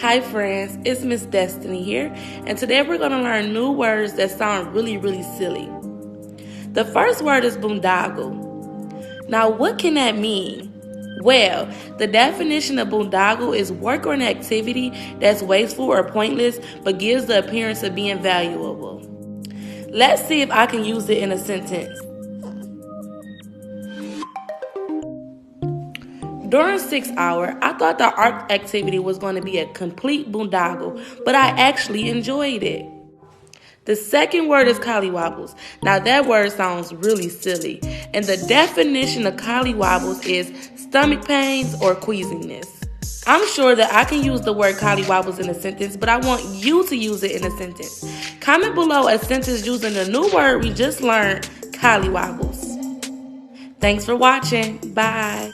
Hi friends, it's Miss Destynee here, and today we're going to learn new words that sound really silly. The first word is boondoggle. Now what can that mean? Well, the definition of boondoggle is work or an activity that's wasteful or pointless but gives the appearance of being valuable. Let's see if I can use it in a sentence. During 6 hour, I thought the art activity was going to be a complete boondoggle, but I actually enjoyed it. The second word is collywobbles. Now that word sounds really silly, and the definition of collywobbles is stomach pains or queasiness. I'm sure that I can use the word collywobbles in a sentence, but I want you to use it in a sentence. Comment below a sentence using the new word we just learned, collywobbles. Thanks for watching. Bye.